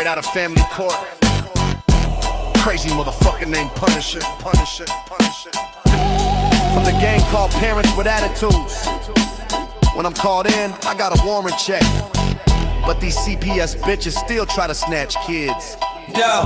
out of family court. Crazy motherfucker named Punisher. From the gang called Parents with Attitudes. When I'm called in, I got a warrant check. But these CPS bitches still try to snatch kids. Yo,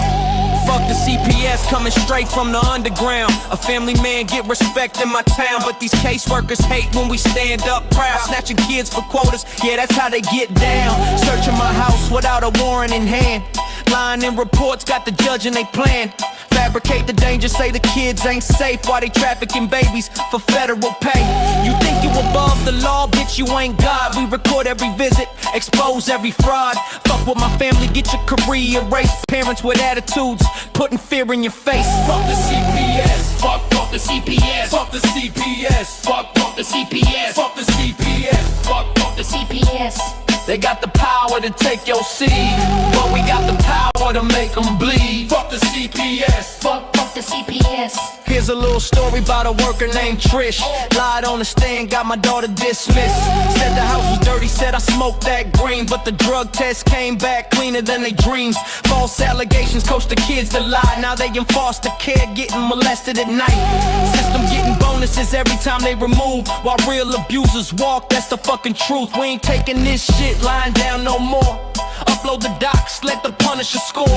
fuck the CPS coming straight from the underground. A family man get respect in my town, but these caseworkers hate when we stand up proud. Snatching kids for quotas, yeah, that's how they get down. Searching my house without a warrant in hand. Lying in reports, got the judge and they plan. Fabricate the danger, say the kids ain't safe while they trafficking babies for federal pay. You think you above the law, bitch, you ain't God. We record every visit, expose every fraud. Fuck with my family, get your career erased. Parents with attitudes, putting fear in your face. Fuck the CPS, fuck the CPS, fuck the CPS, fuck the CPS, fuck the CPS, fuck the CPS. They got the power to take your seed, but we got the power to make them bleed. Fuck the CPS, fuck the CPS. Here's a little story about a worker named Trish. Lied on the stand, got my daughter dismissed. Said the house was dirty, said I smoked that green, but the drug test came back cleaner than they dreams. False allegations coached the kids to lie. Now they in foster care, getting molested at night. System getting bonuses every time they remove, while real abusers walk, that's the fucking truth. We ain't taking this shit lying down no more. Upload the docs, let the Punisher score.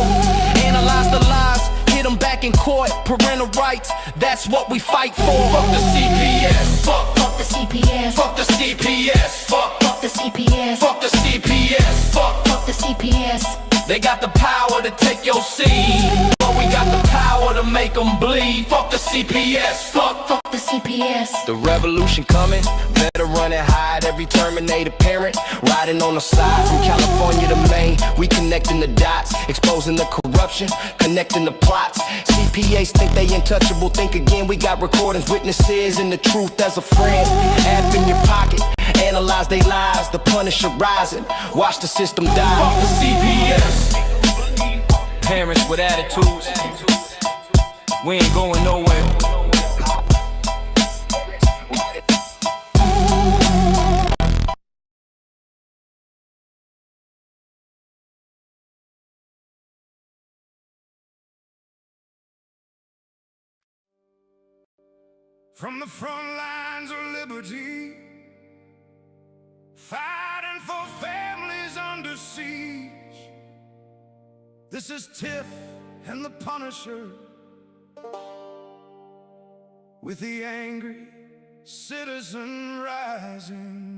Analyze the lies, hit them back in court. Parental rights, that's what we fight for. Fuck the CPS, fuck the CPS, fuck the CPS, fuck the CPS, fuck the CPS, fuck the CPS. They got the power to take your seed, but we got the power to make them bleed. Fuck the CPS, fuck the CPS. The revolution coming, better run and hide. Every Terminator parent riding on the side. From California to Maine, we connecting the dots, exposing the corruption, connecting the plots. CPAs think they untouchable, think again. We got recordings, witnesses, and the truth as a friend. App in your pocket, analyze they lies. The Punisher rising, watch the system die. Fuck the CPS. Parents with attitudes, we ain't going nowhere. From the front lines of liberty, fighting for families under siege. This is Tiff and the Punisher, with the angry citizen rising.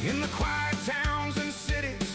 In the quiet towns and cities,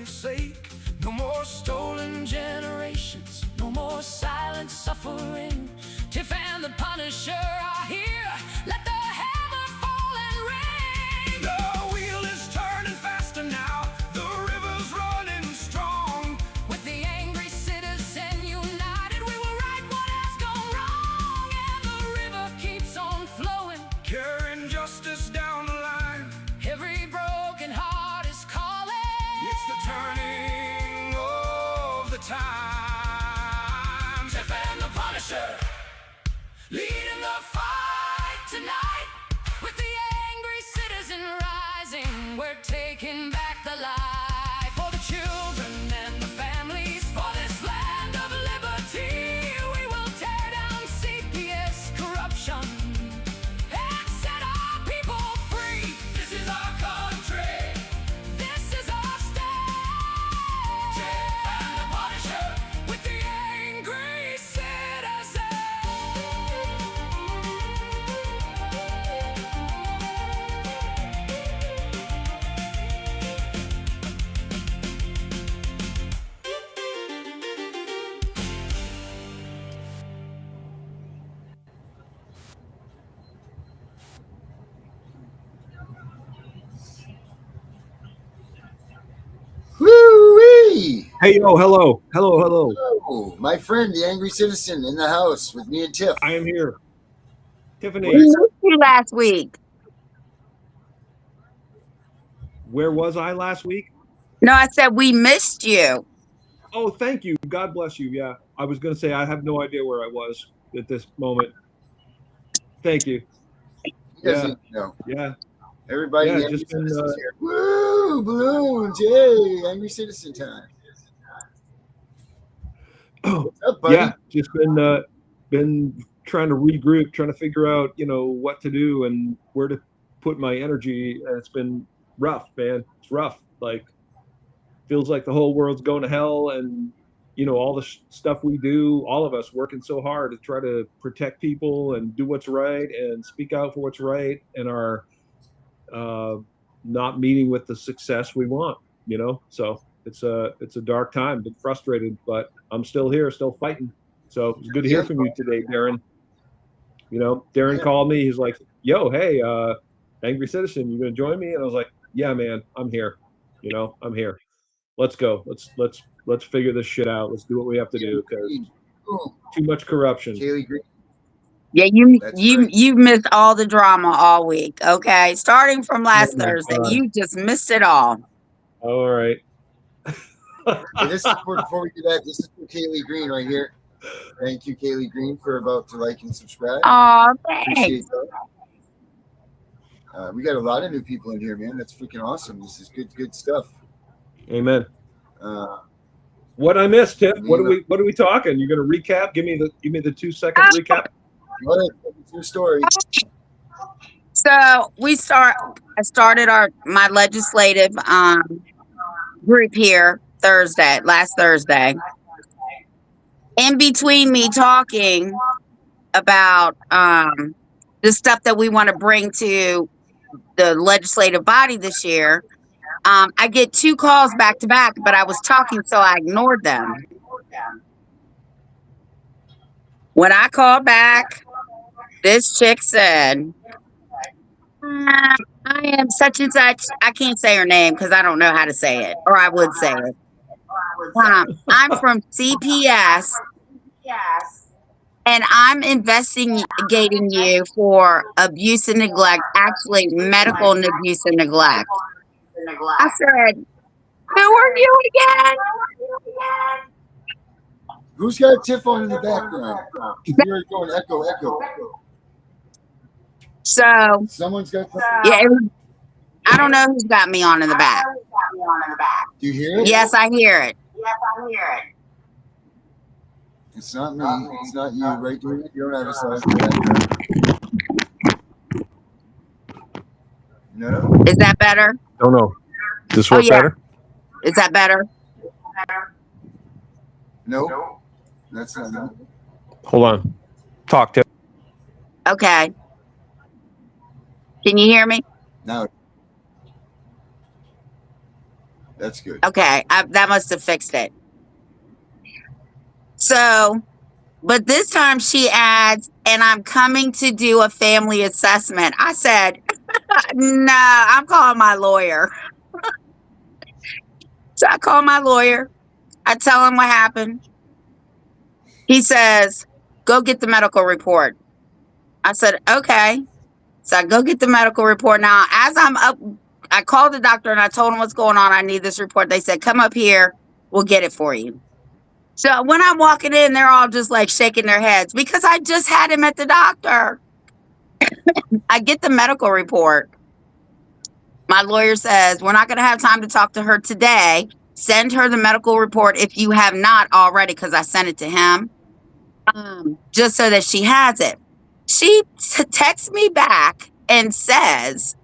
sake. No more stolen generations, no more silent suffering. Tiff and the Punisher are here. Let the hammer fall and ring. The wheel is turning faster now. The river's running strong. With the angry citizen united, we will right what has gone wrong. And the river keeps on flowing, carrying justice down the line. Every broken heart is calling. It's the turning of the time. Tiff and the Punisher, leading the fight tonight. With the angry citizen rising, we're taking back the life. For the children and the families, for this land of liberty, we will tear down CPS corruption and set our people free. This is our country, this is our state. Tiff and the Punisher, with the angry citizen. Woo-wee! Hey, yo, hello. Hello. Oh, my friend, the angry citizen, in the house with me and Tiff. I am here. Tiffany, We missed you last week. where was I last week? No, I said we missed you. Oh, thank you. God bless you. Yeah, I was going to say I have no idea where I was at this moment. Thank you. He doesn't know. Yeah. Everybody, Yeah, the angry just been, citizen's here. Woo! Balloons! Yay! Angry citizen time. What's up, buddy? Yeah, just been trying to regroup, trying to figure out, what to do and where to put my energy. And it's been rough, man. It's rough. Like, feels like the whole world's going to hell, and all the stuff we do, all of us working so hard to try to protect people and do what's right and speak out for what's right, and are not meeting with the success we want. So it's a dark time. Been frustrated, but I'm still here, still fighting. So it's good to hear from you today, Darren. Darren called me. He's like, "Yo, hey, angry citizen, you gonna join me?" And I was like, "Yeah, man, I'm here. I'm here. Let's go. Let's figure this shit out. Let's do what we have to do, because too much corruption." Kaylee Green. Yeah, That's you right. you missed all the drama all week. Okay, starting from last Oh my Thursday, God. you just missed it all. All right. Hey, this is before we do that, this is for Kaylee Green right here. Thank you, Kaylee Green, for about to like and subscribe. Oh, Appreciate thanks. that. We got a lot of new people in here, man. That's freaking awesome. This is good stuff. Amen. Uh, What I missed, Tiff? Me What are we talking? You're gonna recap? Give me the 2-second recap. what is your story? So I started my legislative group here last Thursday. In between me talking about the stuff that we want to bring to the legislative body this year, I get 2 calls back to back, but I was talking, so I ignored them. When I called back, this chick said, I am such and such. I can't say her name because I don't know how to say it, or I would say it. I'm from CPS, and I'm investigating you for abuse and neglect, actually medical abuse and neglect. I said, who are you again? Who's got Tiff on in the background? You're going echo. So, Someone's got. yeah, I don't know who's got me on in the back. Do you hear it? Yes, I hear it. It's not me. It's not you, right? You don't have a side in the background. No. Is that better? Don't know. This Oh, work yeah. better? Is that better? No. That's not me. Hold on. Talk, Tiff. Okay. Can you hear me? No. That's good. Okay, that must have fixed it. So, but this time she adds, and I'm coming to do a family assessment. I said, no, I'm calling my lawyer. So I call my lawyer. I tell him what happened. He says, go get the medical report. I said, okay. So I go get the medical report. Now, as I'm up, I called the doctor and I told him what's going on. I need this report. They said, come up here. We'll get it for you. So when I'm walking in, they're all just like shaking their heads because I just had him at the doctor. I get the medical report. My lawyer says, we're not going to have time to talk to her today. Send her the medical report if you have not already, because I sent it to him, just so that she has it. She texts me back and says,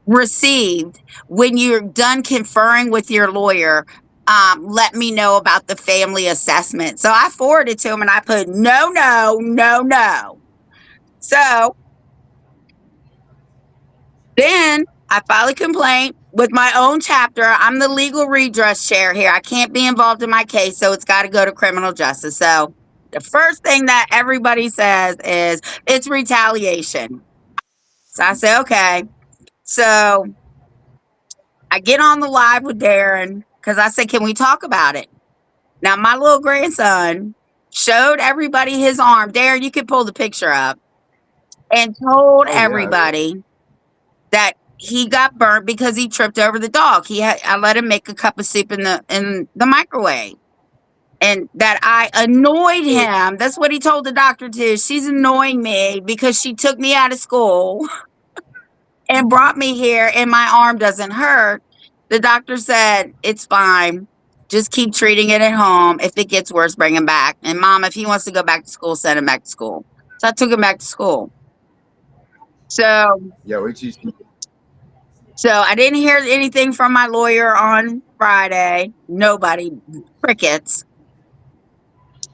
received. When you're done conferring with your lawyer, let me know about the family assessment. So I forwarded to him and I put, no. So then I filed a complaint with my own chapter. I'm the legal redress chair here. I can't be involved in my case, so it's got to go to criminal justice. So the first thing that everybody says is it's retaliation. So I say, okay. So I get on the live with Darren because I said, can we talk about it? Now, my little grandson showed everybody his arm. Darren, you can pull the picture up. And told everybody that he got burnt because he tripped over the dog. I let him make a cup of soup in the microwave. And that I annoyed him. That's what he told the doctor too. She's annoying me because she took me out of school and brought me here and my arm doesn't hurt. The doctor said, it's fine. Just keep treating it at home. If it gets worse, bring him back. And mom, if he wants to go back to school, send him back to school. So I took him back to school. So Yeah, wait till you see. So I didn't hear anything from my lawyer on Friday. Nobody, crickets.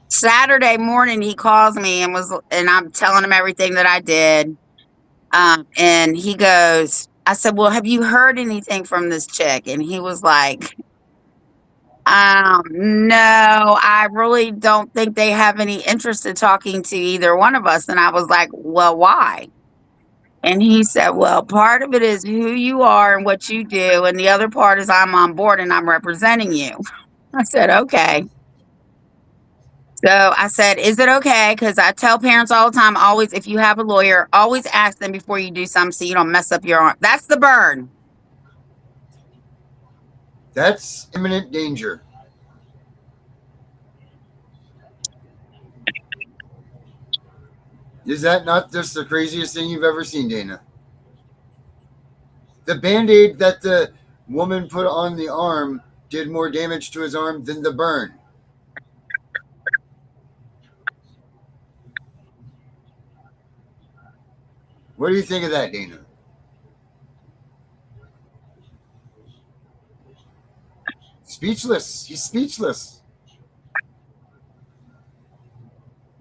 Saturday morning, he calls me and I'm telling him everything that I did. And he goes, I said, well, have you heard anything from this chick? And he was like, no, I really don't think they have any interest in talking to either one of us. And I was like, well, why? And he said, well, part of it is who you are and what you do. And the other part is I'm on board and I'm representing you. I said, okay. So I said, is it okay? Because I tell parents all the time, always, if you have a lawyer, always ask them before you do something so you don't mess up your arm. That's the burn. That's imminent danger. Is that not just the craziest thing you've ever seen, Dana? The Band-Aid that the woman put on the arm did more damage to his arm than the burn. What do you think of that, Dana? Speechless. He's speechless.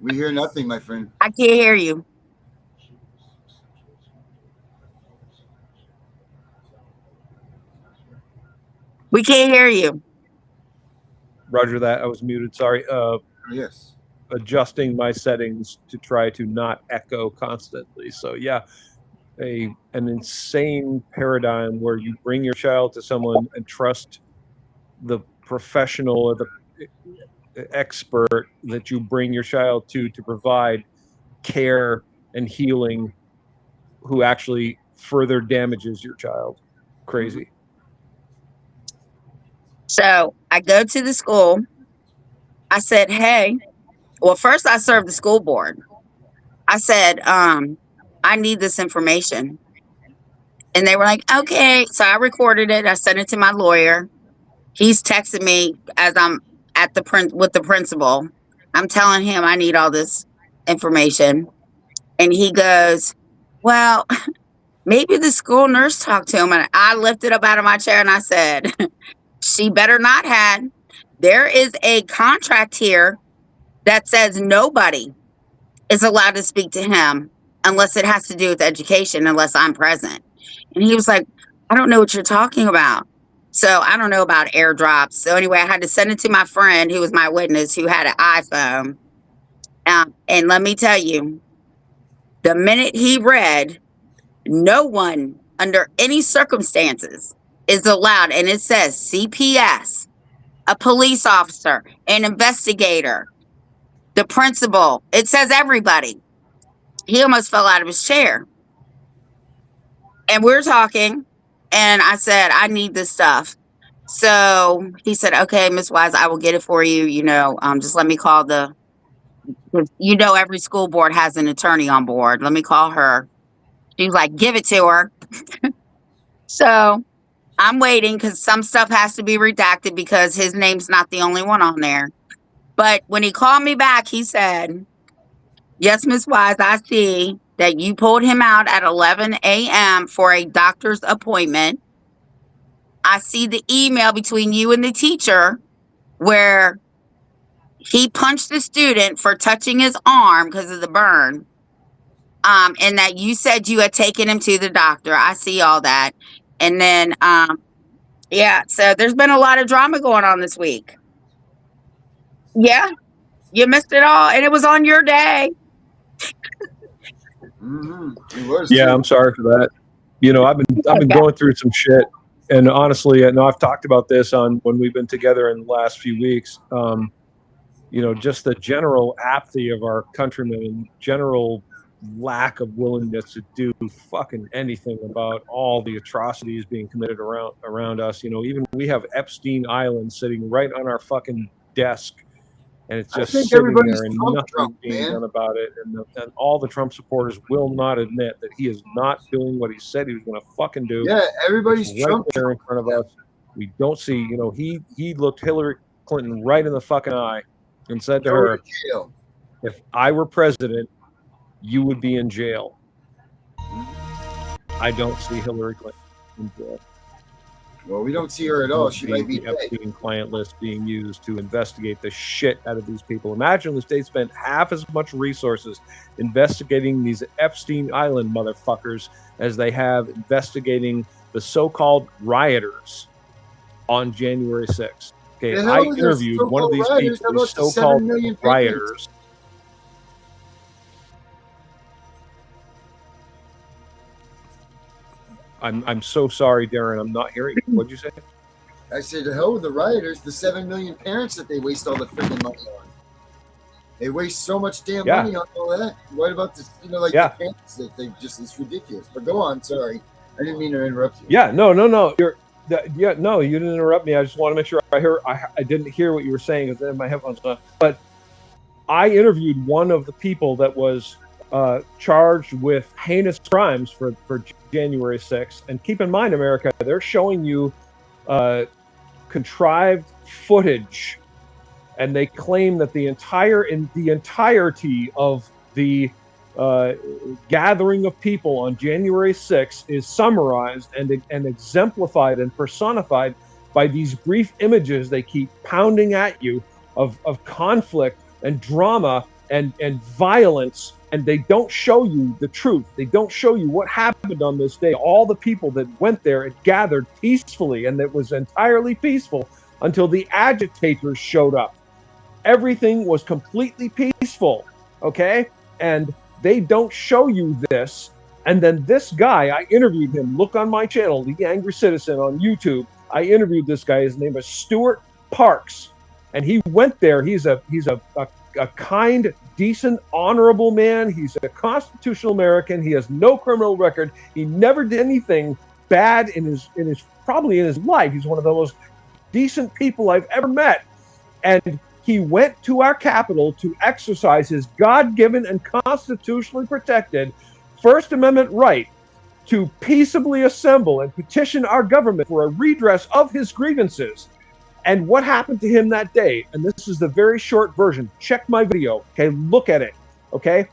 We hear nothing, my friend. I can't hear you. We can't hear you. Roger that. I was muted. Sorry. Yes. Adjusting my settings to try to not echo constantly. So yeah, an insane paradigm where you bring your child to someone and trust the professional or the expert that you bring your child to provide care and healing, who actually further damages your child. Crazy. So I go to the school. I said, hey, well, first I served the school board. I said, I need this information. And they were like, okay. So I recorded it. I sent it to my lawyer. He's texting me as I'm at with the principal. I'm telling him I need all this information. And he goes, well, maybe the school nurse talked to him. And I lifted up out of my chair and I said, she better not have. There is a contract here that says nobody is allowed to speak to him unless it has to do with education, unless I'm present. And he was like, I don't know what you're talking about. So I don't know about airdrops. So anyway, I had to send it to my friend who was my witness who had an iPhone. And let me tell you, the minute he read, no one under any circumstances is allowed, and it says CPS, a police officer, an investigator, the principal. It says everybody. He almost fell out of his chair. And we're talking, and I said, I need this stuff. So he said, okay, Miss Wise, I will get it for you. Just let me call every school board has an attorney on board. Let me call her. She was like, give it to her. So I'm waiting because some stuff has to be redacted because his name's not the only one on there. But when he called me back, he said, yes, Miss Wise, I see that you pulled him out at 11 a.m. for a doctor's appointment. I see the email between you and the teacher where he punched the student for touching his arm because of the burn. And that you said you had taken him to the doctor. I see all that. And then, so there's been a lot of drama going on this week. Yeah, you missed it all. And it was on your day. It was. Yeah, I'm sorry for that. I've been going through some shit, and honestly, I've talked about this on when we've been together in the last few weeks. Just the general apathy of our countrymen and general lack of willingness to do fucking anything about all the atrocities being committed around us. Even we have Epstein Island sitting right on our fucking desk, and it's just sitting there and nothing being done about it. And all the Trump supporters will not admit that he is not doing what he said he was going to fucking do. Yeah, everybody's right Trump there in front of us. We don't see. He looked Hillary Clinton right in the fucking eye and said to her, "If I were president, you would be in jail." I don't see Hillary Clinton in jail. Well, we don't see her at all. She might be the Epstein client list being used to investigate the shit out of these people. Imagine if they spent half as much resources investigating these Epstein Island motherfuckers as they have investigating the so-called rioters on January 6th. Okay, I interviewed one of these people, these so-called rioters. I'm so sorry, Darren. I'm not hearing you. What'd you say? I said, to hell with the rioters, the 7 million parents that they waste all the freaking money on. They waste so much damn money on all that. What about this, the parents that they just, it's ridiculous. But go on, sorry. I didn't mean to interrupt you. Yeah, no. No, you didn't interrupt me. I just want to make sure I didn't hear what you were saying because I had my headphones on. But I interviewed one of the people that was charged with heinous crimes for January 6th. And keep in mind, America, they're showing you contrived footage, and they claim that the entirety of the gathering of people on January 6th is summarized and exemplified and personified by these brief images they keep pounding at you of conflict and drama and violence. And they don't show you the truth. They don't show you what happened on this day. All the people that went there and gathered peacefully, and it was entirely peaceful until the agitators showed up. Everything was completely peaceful, okay? And they don't show you this. And then this guy, I interviewed him. Look on my channel, The Angry Citizen on YouTube. I interviewed this guy. His name is Stuart Parks. And he went there. He's a kind, decent, honorable man. He's a constitutional American. He has no criminal record. He never did anything bad in his life. He's one of the most decent people I've ever met. And he went to our Capitol to exercise his God-given and constitutionally protected First Amendment right to peaceably assemble and petition our government for a redress of his grievances. And what happened to him that day? And this is the very short version. Check my video. Okay, look at it. Okay,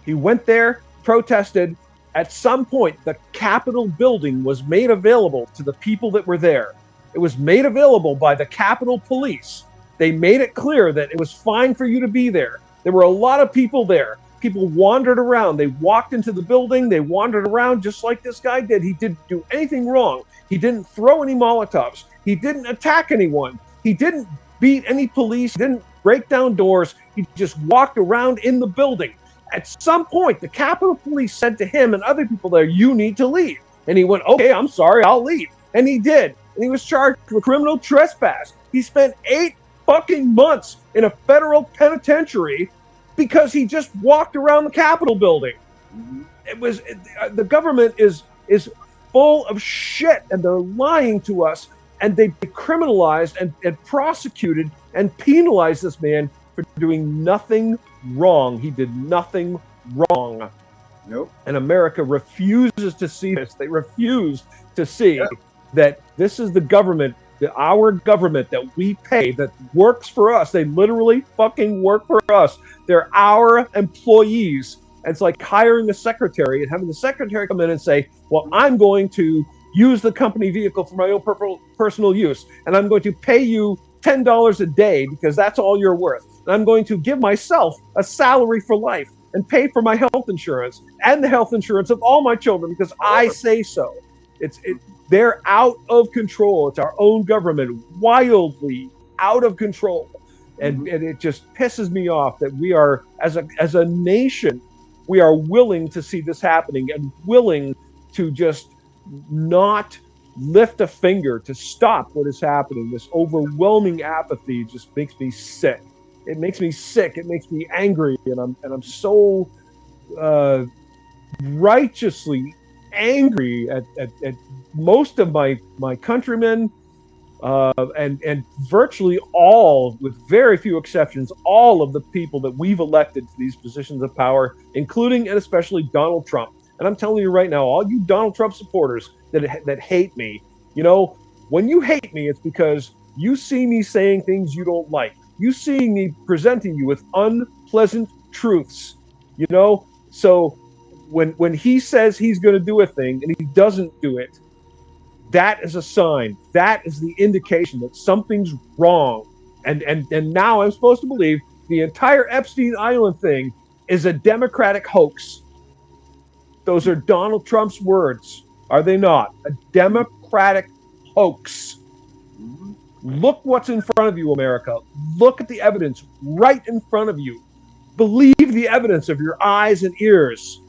he went there, protested. At some point, the Capitol building was made available to the people that were there. It was made available by the Capitol Police. They made it clear that it was fine for you to be there. There were a lot of people there. People wandered around. They walked into the building. They wandered around just like this guy did. He didn't do anything wrong. He didn't throw any Molotovs. He didn't attack anyone. He didn't beat any police. He didn't break down doors. He just walked around in the building. At some point, the Capitol Police said to him and other people there, "You need to leave." And he went, "Okay, I'm sorry, I'll leave." And he did. And he was charged with criminal trespass. He spent 8 fucking months in a federal penitentiary because he just walked around the Capitol building. The government is full of shit, and they're lying to us, and they criminalized and prosecuted and penalized this man for doing nothing wrong. He did nothing wrong. Nope. And America refuses to see this. They refuse to see that this is the government, our government that we pay, that works for us. They literally fucking work for us. They're our employees. And it's like hiring a secretary and having the secretary come in and say, "Well, I'm going to use the company vehicle for my own personal use, and I'm going to pay you $10 a day because that's all you're worth. And I'm going to give myself a salary for life and pay for my health insurance and the health insurance of all my children because I say so." They're out of control. It's our own government, wildly out of control. And it just pisses me off that we are, as a nation, we are willing to see this happening and willing to just not lift a finger to stop what is happening. This overwhelming apathy just makes me sick. It makes me sick. It makes me angry, and I'm so righteously angry at most of my countrymen, and virtually all, with very few exceptions, all of the people that we've elected to these positions of power, including and especially Donald Trump. And I'm telling you right now, all you Donald Trump supporters that hate me, when you hate me, it's because you see me saying things you don't like. You see me presenting you with unpleasant truths, So when he says he's going to do a thing and he doesn't do it, that is a sign. That is the indication that something's wrong. And now I'm supposed to believe the entire Epstein Island thing is a Democratic hoax. Those are Donald Trump's words, are they not? A Democratic hoax. Look what's in front of you, America. Look at the evidence right in front of you. Believe the evidence of your eyes and ears.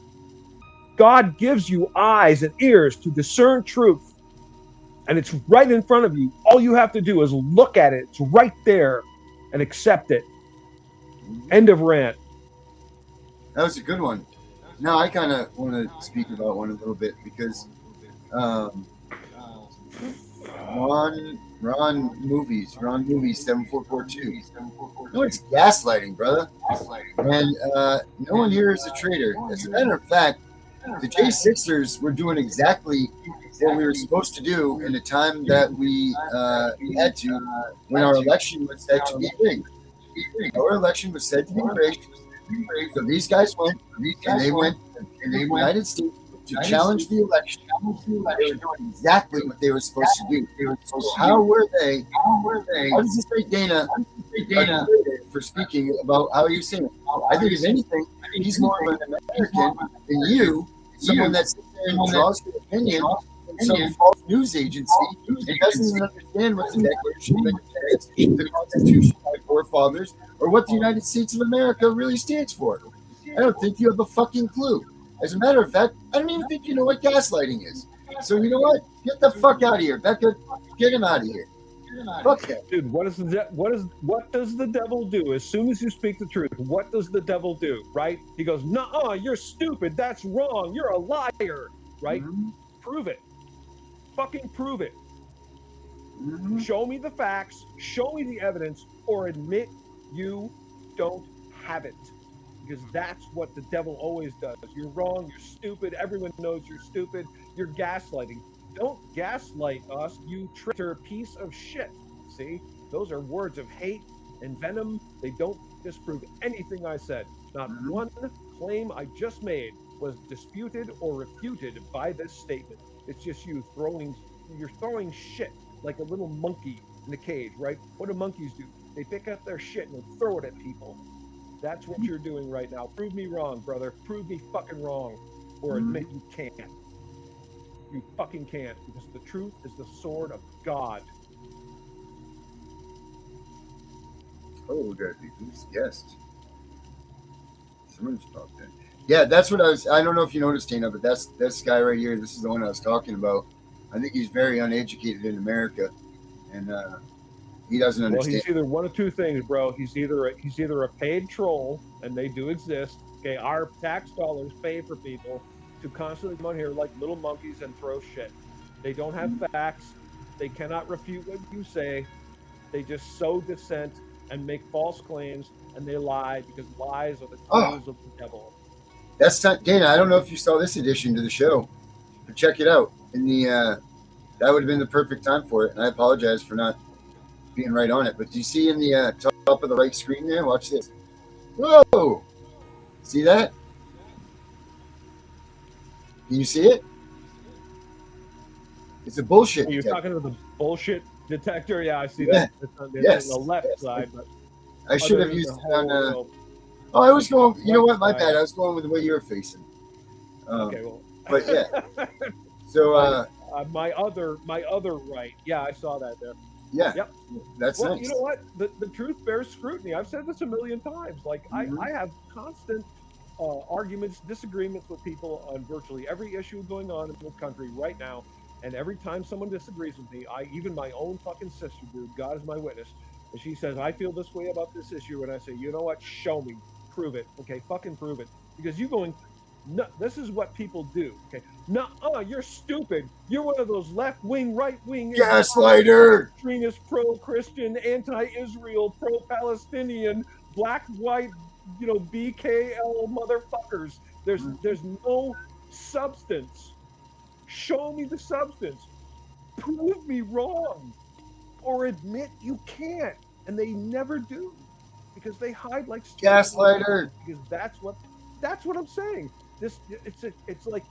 God gives you eyes and ears to discern truth. And it's right in front of you. All you have to do is look at it. It's right there and accept it. End of rant. That was a good one. Now I kind of want to speak about one a little bit because Ron Movies 7442. No, it's gaslighting, brother. And no one here is a traitor. As a matter of fact, the J6ers were doing exactly what we were supposed to do in the time that we had to when our election was said to be rigged. Our election was said to be rigged. So these guys went, and they went in the United States to challenge the election. They were doing exactly what they were supposed to do. So how were they? How does this say Dana for speaking about how you saying it? I think if anything, he's more of an American than you, someone that sits there and draws your opinion from some false news agency and doesn't even understand what the Declaration of Independence, the Constitution of our forefathers, or what the United States of America really stands for. I don't think you have a fucking clue. As a matter of fact, I don't even think you know what gaslighting is. So you know what? Get the fuck out of here, Becca. Get him out of here. Fuck that. Dude, what does the devil do? As soon as you speak the truth, what does the devil do, right? He goes, "Nuh-uh, you're stupid. That's wrong. You're a liar," right? Prove it. Fucking prove it. Show me the facts, show me the evidence, or admit you don't have it. Because that's what the devil always does. You're wrong, you're stupid, everyone knows you're stupid, you're gaslighting. Don't gaslight us, you traitor piece of shit. See? Those are words of hate and venom. They don't disprove anything I said. Not one claim I just made was disputed or refuted by this statement. It's just you're throwing shit like a little monkey in a cage, right? What do monkeys do? They pick up their shit and they throw it at people. That's what you're doing right now. Prove me wrong, brother. Prove me fucking wrong. Or admit you can't. You fucking can't, because the truth is the sword of God. Oh, we got who's guest? Someone's popped in. Yeah, that's what I don't know if you noticed, Tina, but that's this guy right here. This is the one I was talking about. I think he's very uneducated in America, and he doesn't understand. Well, he's either one of two things, bro. He's either a paid troll, and they do exist. Okay, our tax dollars pay for people to constantly come on here like little monkeys and throw shit. They don't have facts. They cannot refute what you say. They just sow dissent and make false claims, and they lie because lies are the tools of the devil. That's not Dana. I don't know if you saw this addition to the show, but check it out. In the that would have been the perfect time for it, and I apologize for not being right on it. But do you see in the top of the right screen there? Watch this. Whoa! See that? Can you see it? It's a bullshit. You're talking to the bullshit detector? Yeah, I see Yeah. that. It's on the left side. But I should have used it on. Oh, I was going. You know what? My bad. I was going with the way you were facing. Okay, well. But yeah. So my other right. Yeah, I saw that there. Yeah. Yep. That's well. Nice. You know what? The truth bears scrutiny. I've said this a million times. Like I have constant arguments, disagreements with people on virtually every issue going on in this country right now. And every time someone disagrees with me, even my own fucking sister, dude, God is my witness, and she says, I feel this way about this issue, and I say, you know what? Show me. Prove it. Okay, fucking prove it. Because you going, no, this is what people do. Okay, no, you're stupid. You're one of those left-wing, right-wing, gaslighter, extremist, pro-Christian, anti-Israel, pro-Palestinian, black, white, BKL motherfuckers. There's no substance. Show me the substance. Prove me wrong, or admit you can't, and they never do, because they hide like gaslighter. Because that's what I'm saying. It's like,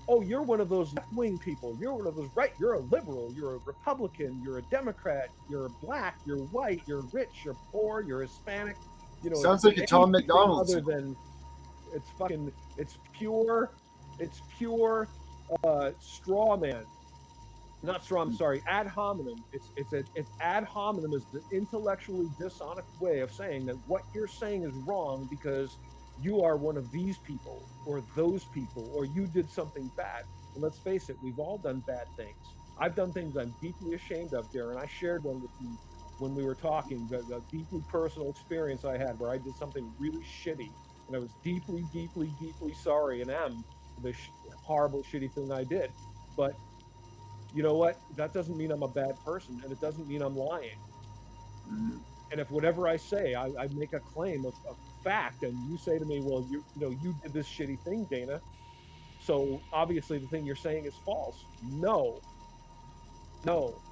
oh, you're one of those left-wing people. You're one of those right. You're a liberal. You're a Republican. You're a Democrat. You're black. You're white. You're rich. You're poor. You're Hispanic. Sounds like a Tom McDonald. Other than it's pure straw man. Not straw, I'm sorry, ad hominem. It's ad hominem is the intellectually dishonest way of saying that what you're saying is wrong because you are one of these people or those people, or you did something bad. And let's face it, we've all done bad things. I've done things I'm deeply ashamed of, Darren. I shared one with you when we were talking, the deeply personal experience I had where I did something really shitty, and I was deeply, deeply, deeply sorry and am for the horrible, shitty thing I did. But you know what? That doesn't mean I'm a bad person, and it doesn't mean I'm lying. And if whatever I say, I make a claim of fact, and you say to me, well, you did this shitty thing, Dana, so obviously the thing you're saying is false. No,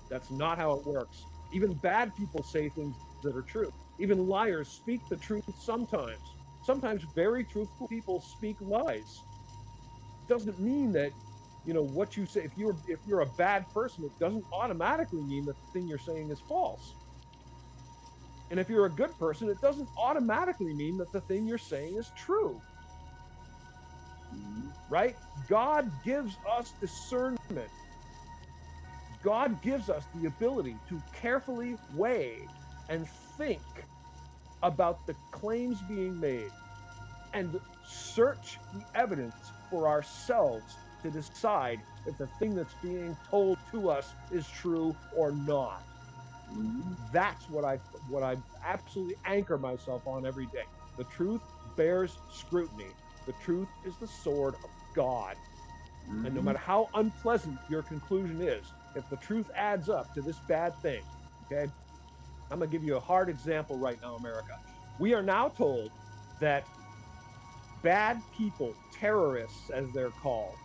that's not how it works. Even bad people say things that are true. Even liars speak the truth sometimes. Sometimes very truthful people speak lies. Doesn't mean that what you say, if you're a bad person, it doesn't automatically mean that the thing you're saying is false. And if you're a good person, it doesn't automatically mean that the thing you're saying is true. Right? God gives us discernment. God gives us the ability to carefully weigh and think about the claims being made and search the evidence for ourselves to decide if the thing that's being told to us is true or not. That's what I absolutely anchor myself on every day. The truth bears scrutiny. The truth is the sword of God. And no matter how unpleasant your conclusion is, if the truth adds up to this bad thing, okay? I'm going to give you a hard example right now, America. We are now told that bad people, terrorists as they're called,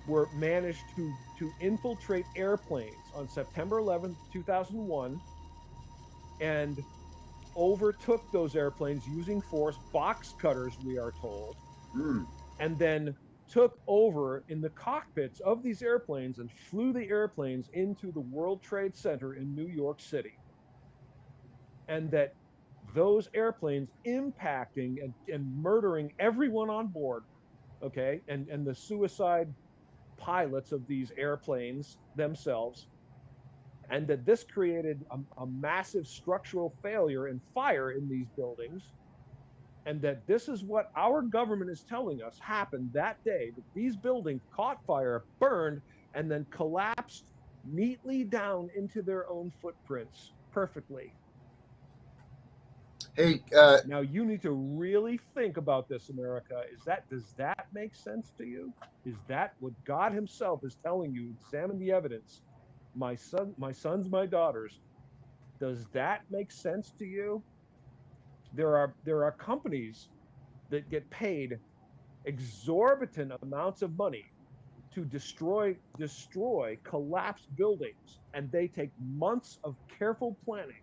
were managed to infiltrate airplanes on September 11th, 2001, and overtook those airplanes using force, box cutters, we are told, and then took over in the cockpits of these airplanes and flew the airplanes into the World Trade Center in New York City. And that those airplanes impacting and murdering everyone on board, okay, and the suicide pilots of these airplanes themselves, and that this created a massive structural failure and fire in these buildings, and that this is what our government is telling us happened that day, that these buildings caught fire, burned, and then collapsed neatly down into their own footprints perfectly. Hey, now you need to really think about this, America. Does that make sense to you? Is that what God himself is telling you? Examine the evidence. My sons, my daughters. Does that make sense to you? There are companies that get paid exorbitant amounts of money to destroy collapsed buildings, and they take months of careful planning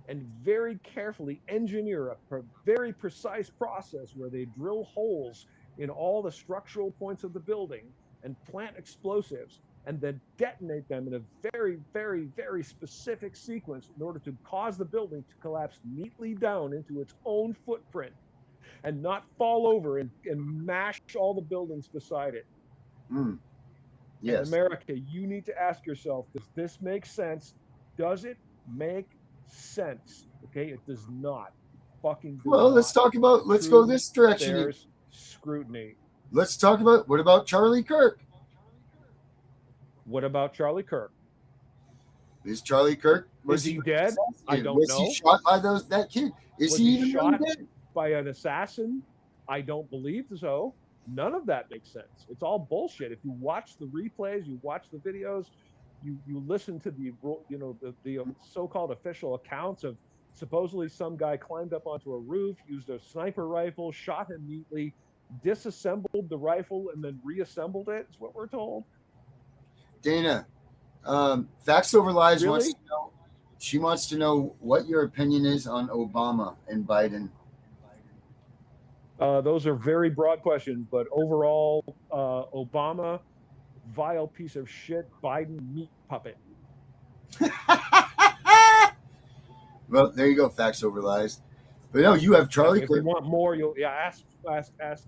and very carefully engineer a very precise process where they drill holes in all the structural points of the building and plant explosives and then detonate them in a very, very, very specific sequence in order to cause the building to collapse neatly down into its own footprint and not fall over and mash all the buildings beside it. Yes. In America, you need to ask yourself, does this make sense? Does it make sense? Okay, it does not. Fucking does well, not. Let's go this direction. There's scrutiny. Let's talk about, what about Charlie Kirk? What about Charlie Kirk? Is Charlie Kirk, was he dead? I don't know. Was he shot by that kid? Is he even shot dead? By an assassin? I don't believe so. None of that makes sense. It's all bullshit. If you watch the replays, you watch the videos, you listen to the so-called official accounts of supposedly some guy climbed up onto a roof, used a sniper rifle, shot him neatly, disassembled the rifle, and then reassembled it. Is what we're told. Dana, Facts Over Lies Really? wants to know. She wants to know what your opinion is on Obama and Biden. Those are very broad questions, but overall, Obama, vile piece of shit. Biden, meat puppet. Well, there you go, Facts Over Lies. But no, you have Charlie If Kirk. you want more, you'll ask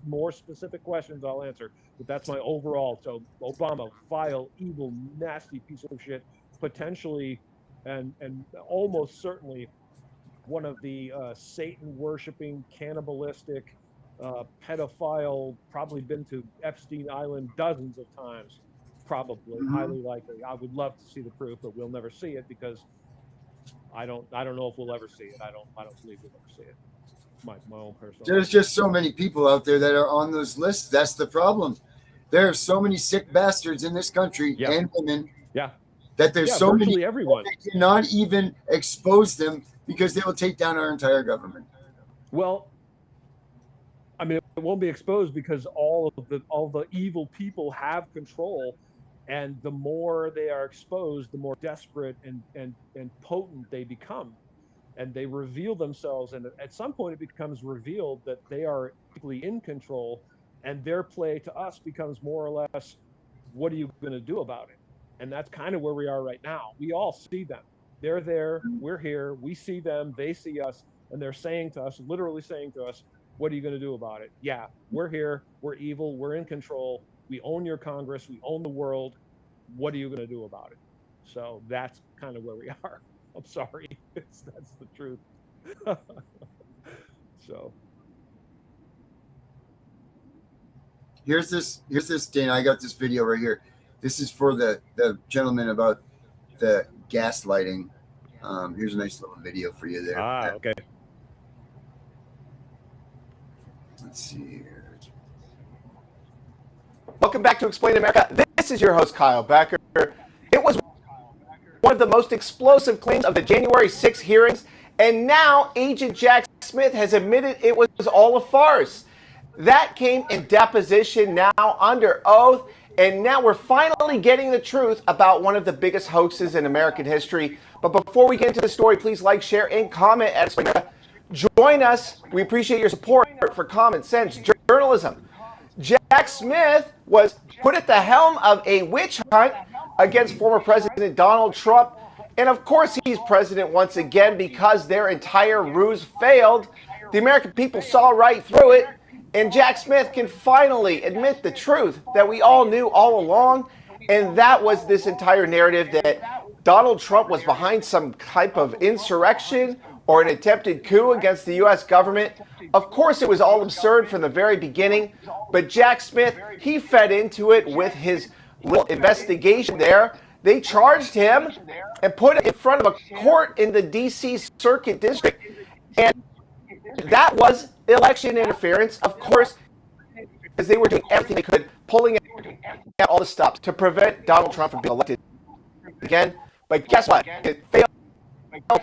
more specific questions. I'll answer. But that's my overall. So Obama, vile, evil, nasty piece of shit, potentially, and almost certainly one of the Satan worshiping, cannibalistic, pedophile, probably been to Epstein Island dozens of times, probably, highly likely. I would love to see the proof, but we'll never see it because I don't know if we'll ever see it. I don't believe we'll ever see it. My own personal. There's just so many people out there that are on those lists. That's the problem. There are so many sick bastards in this country and women. Yeah. That there's so many everyone. They cannot even expose them because they will take down our entire government. Well, I mean, it won't be exposed because all the evil people have control, and the more they are exposed, the more desperate and potent they become, and they reveal themselves. And at some point, it becomes revealed that they are deeply in control, and their play to us becomes more or less, what are you going to do about it? And that's kind of where we are right now. We all see them. They're there. We're here. We see them. They see us. And they're saying to us, literally saying to us, what are you going to do about it? Yeah, we're here. We're evil. We're in control. We own your Congress. We own the world. What are you going to do about it? So that's kind of where we are. I'm sorry. That's the truth. So. Here's this, Dana. I got this video right here. This is for the gentleman about the gaslighting. Here's a nice little video for you there. Okay. Let's see here. Welcome back to Explain America. This is your host, Kyle Becker. It was one of the most explosive claims of the January 6 hearings, and now Agent Jack Smith has admitted it was all a farce. That came in deposition, now under oath, and now we're finally getting the truth about one of the biggest hoaxes in American history. But before we get into the story, please like, share, and comment at Explain America. Join us. We appreciate your support for common sense journalism. Jack Smith was put at the helm of a witch hunt against former President Donald Trump, And of course, he's president once again because their entire ruse failed. The American people saw right through it, and Jack Smith can finally admit the truth that we all knew all along, and that was this entire narrative that Donald Trump was behind some type of insurrection or an attempted coup against the U.S. government. Of course, it was all absurd from the very beginning, but Jack Smith, he fed into it with his little investigation there. They charged him and put him in front of a court in the D.C. Circuit District. And that was election interference, of course, because they were doing everything they could, pulling out all the stops to prevent Donald Trump from being elected again. But guess what? It failed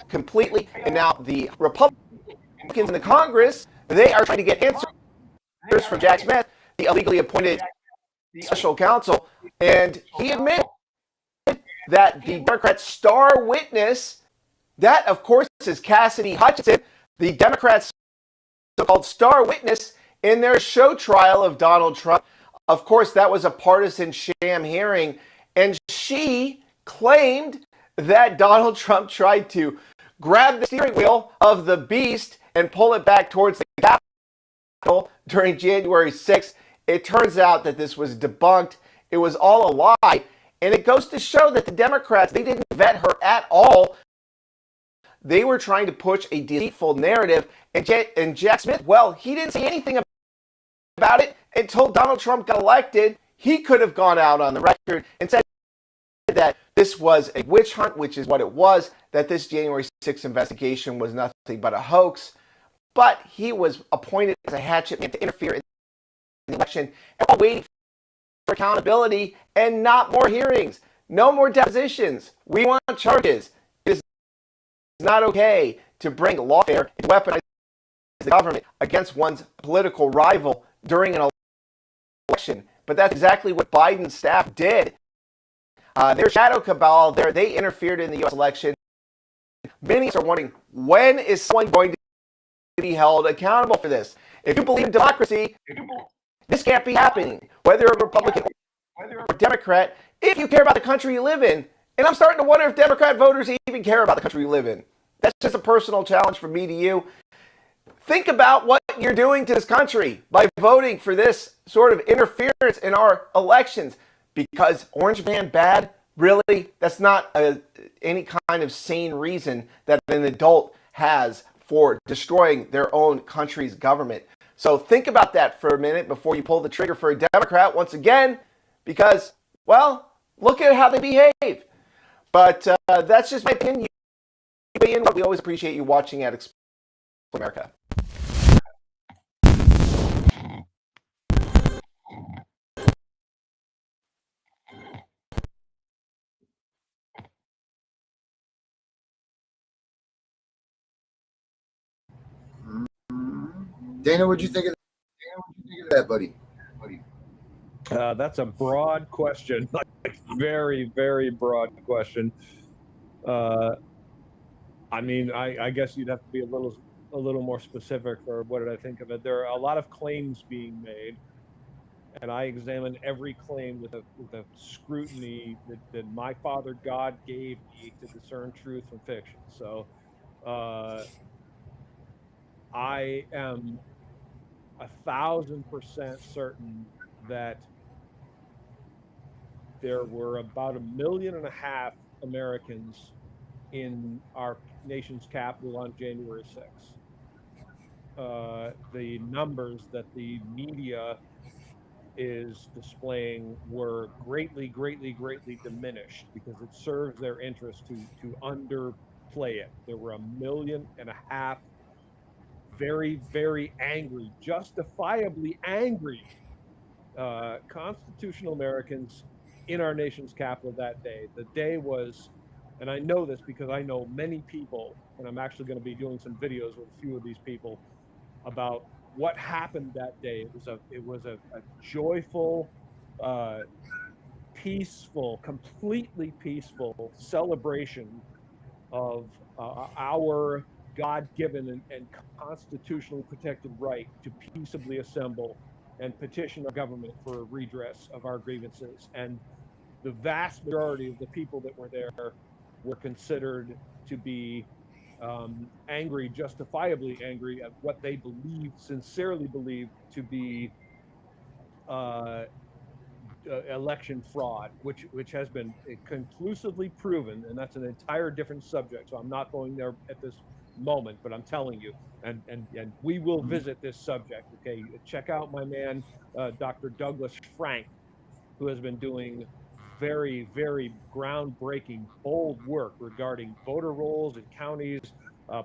completely. And now the Republicans in the Congress, they are trying to get answers from Jack Smith, the illegally appointed special counsel. And he admitted that the Democrat star witness, that of course is Cassidy Hutchinson, the Democrats' so-called star witness in their show trial of Donald Trump. Of course, that was a partisan sham hearing, and she claimed that Donald Trump tried to grab the steering wheel of the beast and pull it back towards the Capitol during January 6th. It turns out that this was debunked. It was all a lie. And it goes to show that the Democrats, they didn't vet her at all. They were trying to push a deceitful narrative. And Jack Smith, well, he didn't say anything about it until Donald Trump got elected. He could have gone out on the record and said that this was a witch hunt, which is what it was, that this January 6th investigation was nothing but a hoax. But he was appointed as a hatchet man to interfere in the election, and while waiting for accountability and not more hearings, no more depositions. We want charges. It is not okay to bring lawfare and weaponize the government against one's political rival during an election. But that's exactly what Biden's staff did. Their shadow cabal there, they interfered in the U.S. election. Many are wondering, when is someone going to be held accountable for this? If you believe in democracy, this can't be happening, whether a Republican or Democrat, if you care about the country you live in. And I'm starting to wonder if Democrat voters even care about the country you live in. That's just a personal challenge from me to you. Think about what you're doing to this country by voting for this sort of interference in our elections. Because Orange Man bad? Really? That's not any kind of sane reason that an adult has for destroying their own country's government. So think about that for a minute before you pull the trigger for a Democrat once again, because, well, look at how they behave. But that's just my opinion. We always appreciate you watching at Exposé America. Dana, what'd you think of that, buddy? That's a broad question, like very, very broad question. I mean, I guess you'd have to be a little more specific for what did I think of it. There are a lot of claims being made, and I examine every claim with a scrutiny that my Father God gave me to discern truth from fiction. So I am 1,000% certain that there were about 1.5 million Americans in our nation's capital on January 6th. The numbers that the media is displaying were greatly diminished because it serves their interest to underplay it. There were 1.5 million very, very angry, justifiably angry constitutional Americans in our nation's capital that day. The day was, and I know this because I know many people, and I'm actually going to be doing some videos with a few of these people about what happened that day. It was a joyful, peaceful, completely peaceful celebration of our God-given and constitutionally protected right to peaceably assemble and petition our government for a redress of our grievances. And the vast majority of the people that were there were considered to be angry, justifiably angry at what they sincerely believed to be uh, election fraud, which has been conclusively proven, and that's an entire different subject. So I'm not going there at this moment, but I'm telling you, and we will visit this subject. Okay, check out my man, Dr. Douglas Frank, who has been doing very, very groundbreaking, bold work regarding voter rolls in counties,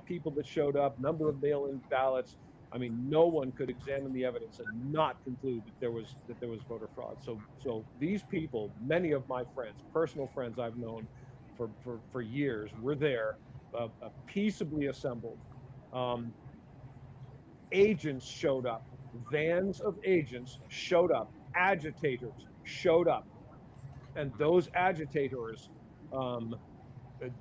people that showed up, number of mail-in ballots. I mean, no one could examine the evidence and not conclude that there was voter fraud. So these people, many of my friends, personal friends I've known for years, were there, peaceably assembled. Um, Agents showed up, vans of agents showed up, agitators showed up, and those agitators um,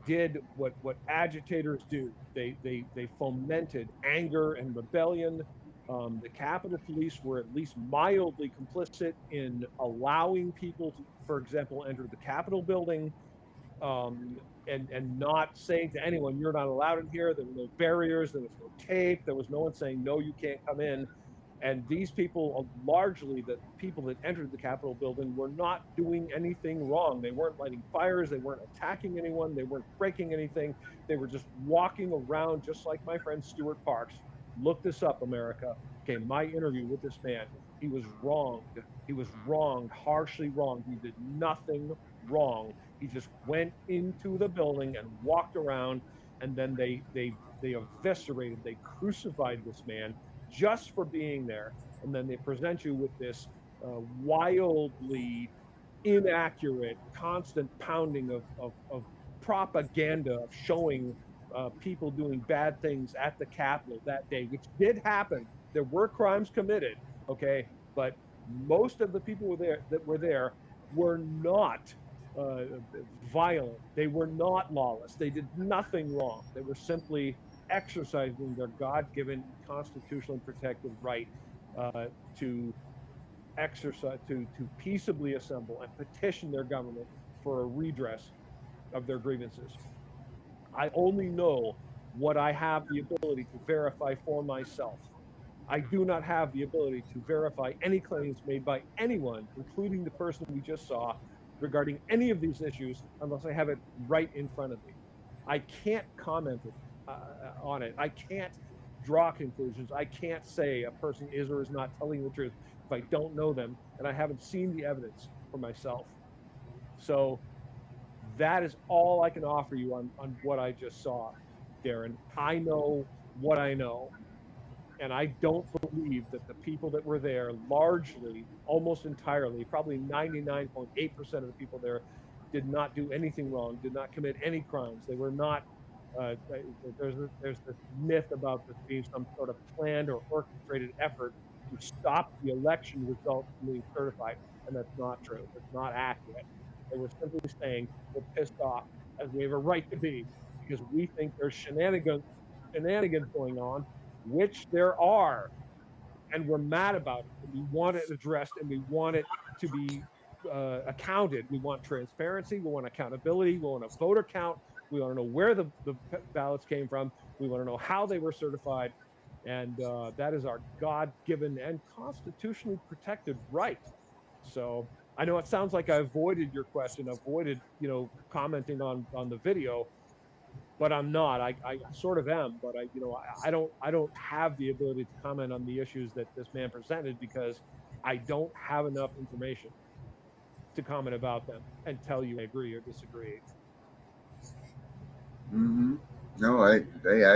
did what agitators do. They fomented anger and rebellion. The Capitol Police were at least mildly complicit in allowing people to, for example, enter the Capitol building, um, and not saying to anyone, "You're not allowed in here." There were no barriers. There was no tape. There was no one saying, "No, you can't come in." And these people, largely the people that entered the Capitol building, were not doing anything wrong. They weren't lighting fires. They weren't attacking anyone. They weren't breaking anything. They were just walking around, just like my friend Stuart Parks. Look this up, America. Okay, my interview with this man. He was wronged. He was wronged, harshly wronged. He did nothing wrong. He just went into the building and walked around, and then they eviscerated, they crucified this man just for being there. And then they present you with this wildly inaccurate, constant pounding of propaganda of showing people doing bad things at the Capitol that day, which did happen. There were crimes committed, okay, but most of the people were there were not uh, violent. They were not lawless. They did nothing wrong. They were simply exercising their God-given, constitutionally protected right uh, to to peaceably assemble and petition their government for a redress of their grievances. I only know what I have the ability to verify for myself. I do not have the ability to verify any claims made by anyone, including the person we just saw, regarding any of these issues unless I have it right in front of me. I can't comment on it. I can't draw conclusions. I can't say a person is or is not telling the truth if I don't know them and I haven't seen the evidence for myself. So that is all I can offer you on what I just saw, Darren. I know what I know. And I don't believe that the people that were there, largely, almost entirely, probably 99.8% of the people there, did not do anything wrong, did not commit any crimes. They were not. Uh, there's this myth about this being some sort of planned or orchestrated effort to stop the election results from being certified, and that's not true. It's not accurate. They were simply saying we're pissed off, as we have a right to be, because we think there's shenanigans going on, which there are, and we're mad about it. And we want it addressed, and we want it to be accounted. We want transparency. We want accountability. We want a voter count. We want to know where the ballots came from. We want to know how they were certified. And that is our God-given and constitutionally protected right. So I know it sounds like I avoided your question, avoided, commenting on the video, but I'm not. I sort of am, but I don't have the ability to comment on the issues that this man presented because I don't have enough information to comment about them and tell you I agree or disagree. Mm-hmm. No, I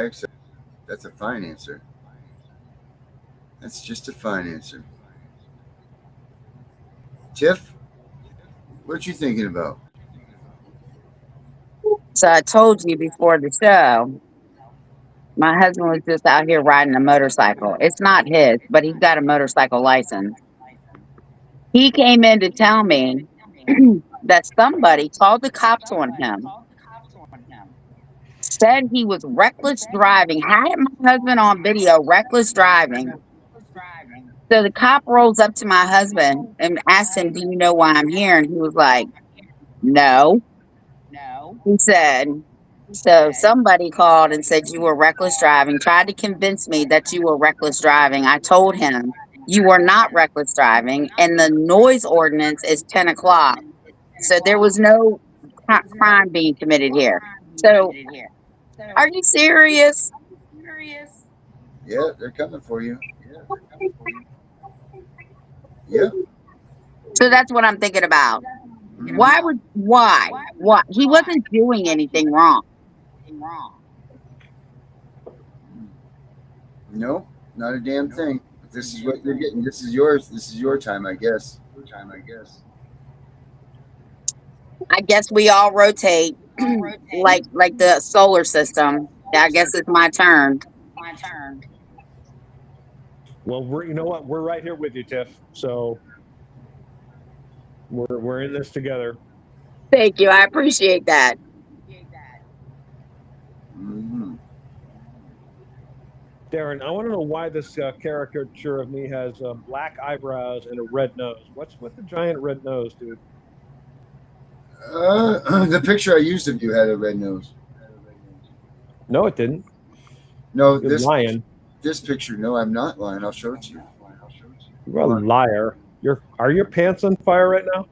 accept. That's a fine answer. That's just a fine answer. Tiff, what you thinking about? So I told you before the show, my husband was just out here riding a motorcycle. It's not his, but he's got a motorcycle license. He came in to tell me that somebody called the cops on him, said he was reckless driving, had my husband on video, reckless driving. So the cop rolls up to my husband and asks him, "Do you know why I'm here?" And he was like, "No." He said, so somebody called and said you were reckless driving, tried to convince me that you were reckless driving. I told him you were not reckless driving, and the noise ordinance is 10 o'clock. So there was no crime being committed here. So are you serious? Yeah, they're coming for you. Yeah. So that's what I'm thinking about. Why? He wasn't doing anything wrong. No, not a damn thing. This is what you're getting. This is yours. This is your time, I guess. I guess we all rotate like the solar system. I guess it's my turn. Well, you know what? We're right here with you, Tiff. So we're in this together. Thank you. I appreciate that. Mm-hmm. Darren, I want to know why this caricature of me has black eyebrows and a red nose. What's with the giant red nose, dude? The picture I used of you had a red nose. No, it didn't. No, You're lying. This picture. No, I'm not lying. I'll show it to you. You're a liar. Are your pants on fire right now?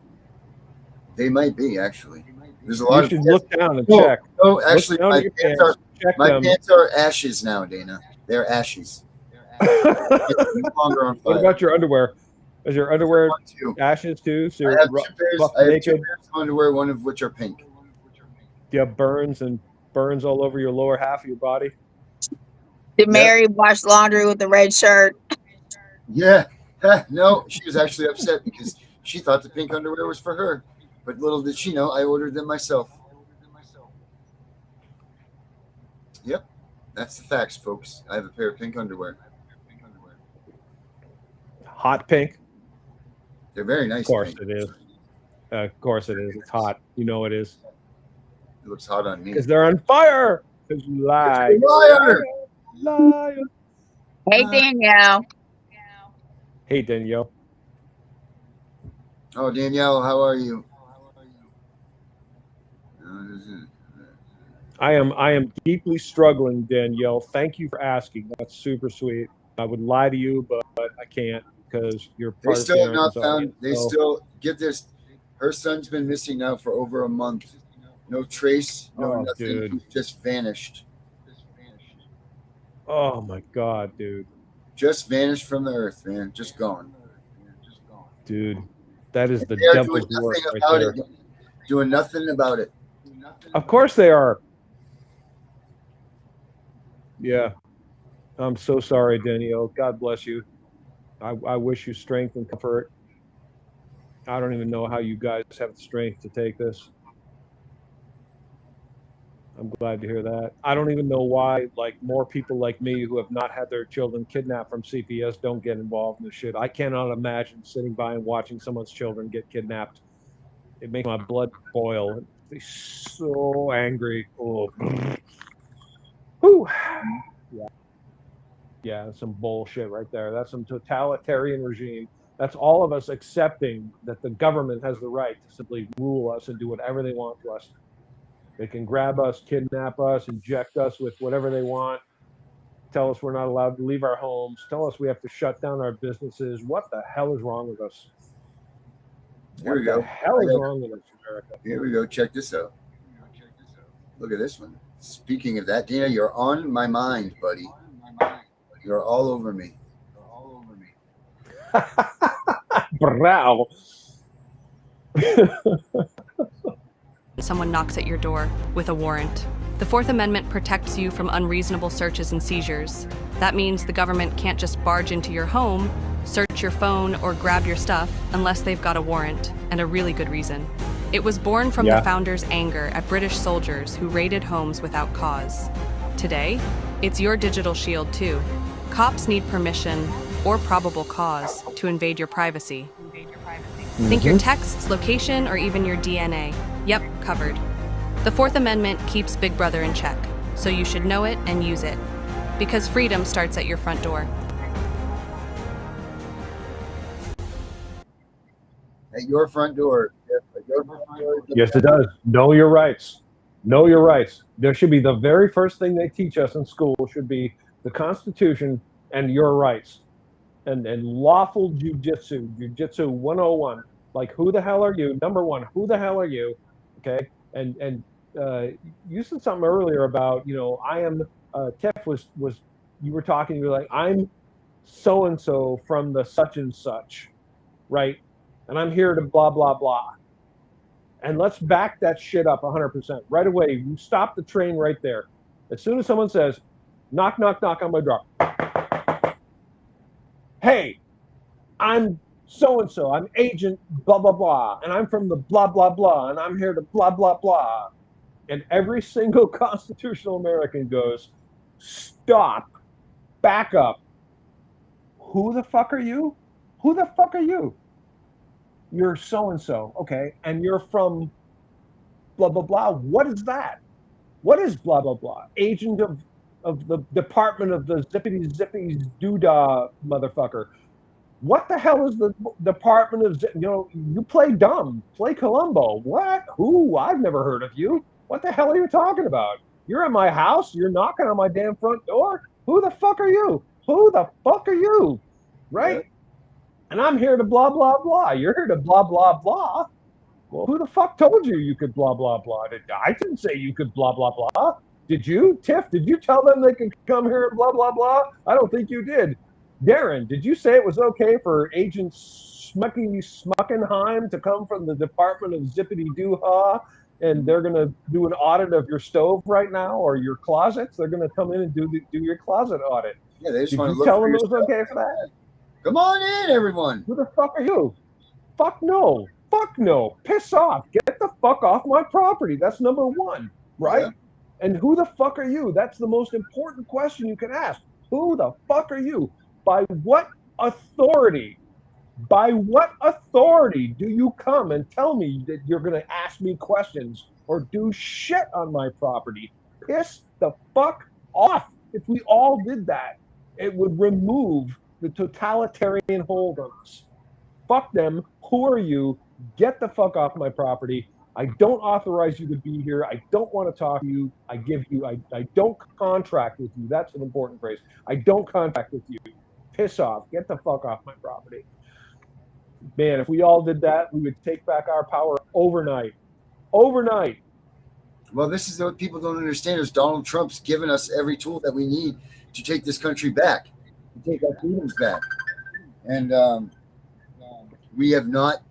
They might be, actually. There's a lot. You should look down and check. No, actually, my pants are ashes now, Dana. They're ashes. No longer on fire. What about your underwear? Is your underwear ashes too? So I have two pairs of underwear, one of which are pink. Do you have burns all over your lower half of your body? Did Mary wash laundry with the red shirt? Yeah. No, she was actually upset because she thought the pink underwear was for her. But little did she know, I ordered them myself. Yep. That's the facts, folks. I have a pair of pink underwear. Hot pink? They're very nice. Of course it is. Of course it is. It's hot. You know it is. It looks hot on me. Because they're on fire. Because you lie. Liar. Hey, Danielle. Hey, Danielle. Oh, Danielle, how are you? I am deeply struggling, Danielle. Thank you for asking. That's super sweet. I would lie to you, but I can't because you're part They still have of not found. They still get this. Her son's been missing now for over a month. No trace. No nothing. Dude. He's just vanished. Oh my God, dude. Just vanished from the earth, man. Just gone. Dude, that is the devil's work right there. Doing nothing about it. Of course they are. Yeah. I'm so sorry, Danielle. God bless you. I wish you strength and comfort. I don't even know how you guys have the strength to take this. I'm glad to hear that. I don't even know why, like, more people like me who have not had their children kidnapped from CPS don't get involved in this shit. I cannot imagine sitting by and watching someone's children get kidnapped. It makes my blood boil. It makes me so angry. Oh. Whew. Yeah, that's some bullshit right there. That's some totalitarian regime. That's all of us accepting that the government has the right to simply rule us and do whatever they want to us. They can grab us, kidnap us, inject us with whatever they want, tell us we're not allowed to leave our homes, tell us we have to shut down our businesses. What the hell is wrong with us? Here we go. What the hell is wrong with us, America? Here we go. Check this out. Look at this one. Speaking of that, Dana, you're on my mind, buddy. You're all over me. Bravo. Someone knocks at your door with a warrant. The Fourth Amendment protects you from unreasonable searches and seizures. That means the government can't just barge into your home, search your phone, or grab your stuff unless they've got a warrant, and a really good reason. It was born from the founders' anger at British soldiers who raided homes without cause. Today, it's your digital shield too. Cops need permission or probable cause to invade your privacy. Think your texts, location, or even your DNA. Yep, covered. The Fourth Amendment keeps Big Brother in check, so you should know it and use it. Because freedom starts at your front door. At your front door. At your front door. Yes, it does. Know your rights. Know your rights. There should be the very first thing they teach us in school should be the Constitution and your rights. And lawful jujitsu 101. Like, who the hell are you? Number one, who the hell are you? Okay. And you said something earlier about, I am, Tiff you were talking, you were like, I'm so and so from the such and such, right? And I'm here to blah, blah, blah. And let's back that shit up 100%. Right away, you stop the train right there. As soon as someone says, knock, knock, knock on my door. Hey, I'm so and so. I'm agent blah blah blah, and I'm from the blah blah blah, and I'm here to blah blah blah. And every single constitutional American goes, stop, back up. Who the fuck are you? Who the fuck are you? You're so and so, okay, and you're from blah blah blah. What is that? What is blah blah blah? Agent of the Department of the Zippity Zippies Doodah motherfucker. What the hell is the Department of, you play dumb, play Columbo. What? Who? I've never heard of you. What the hell are you talking about? You're at my house. You're knocking on my damn front door. Who the fuck are you? Who the fuck are you? Right? Yeah. And I'm here to blah, blah, blah. You're here to blah, blah, blah. Well, who the fuck told you could blah, blah, blah? I didn't say you could blah, blah, blah. Did you, Tiff? Did you tell them they could come here and blah, blah, blah? I don't think you did. Darren, did you say it was okay for Agent Smuckenheim to come from the Department of Zippity Doo-Ha and they're going to do an audit of your stove right now or your closets? They're going to come in and do your closet audit. Yeah, they just did want to you look tell for them it your was stuff. okay for that? Come on in, everyone. Who the fuck are you? Fuck no. Fuck no. Piss off. Get the fuck off my property. That's number one, right? Yeah. And who the fuck are you? That's the most important question you can ask. Who the fuck are you? By what authority? By what authority do you come and tell me that you're going to ask me questions or do shit on my property? Piss the fuck off. If we all did that, it would remove the totalitarian hold on us. Fuck them. Who are you? Get the fuck off my property. I don't authorize you to be here. I don't want to talk to you. I don't contract with you. That's an important phrase. I don't contract with you. Piss off. Get the fuck off my property. Man, if we all did that, we would take back our power overnight. Overnight. Well, this is what people don't understand is Donald Trump's given us every tool that we need to take this country back, to take our freedoms back. And we've not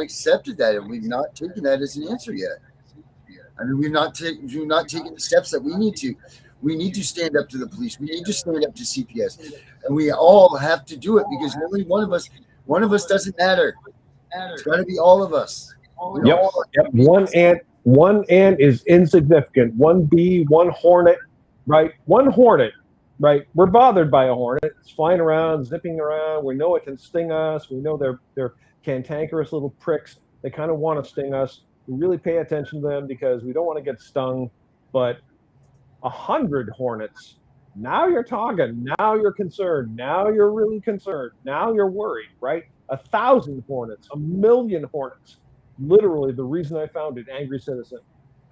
accepted that, and we've not taken that as an answer yet. I mean, we've not taken the steps that we need to. We need to stand up to the police. We need to stand up to CPS, and we all have to do it because only one of us doesn't matter. It's got to be all of us. Yep. One ant is insignificant. One bee, one hornet, right? One hornet, right? We're bothered by a hornet. It's flying around, zipping around. We know it can sting us. We know they're cantankerous little pricks. They kind of want to sting us. We really pay attention to them because we don't want to get stung. But 100 hornets, now you're talking. Now you're concerned. Now you're really concerned. Now you're worried, right? 1,000 hornets, 1,000,000 hornets. Literally, the reason I founded Angry Citizen.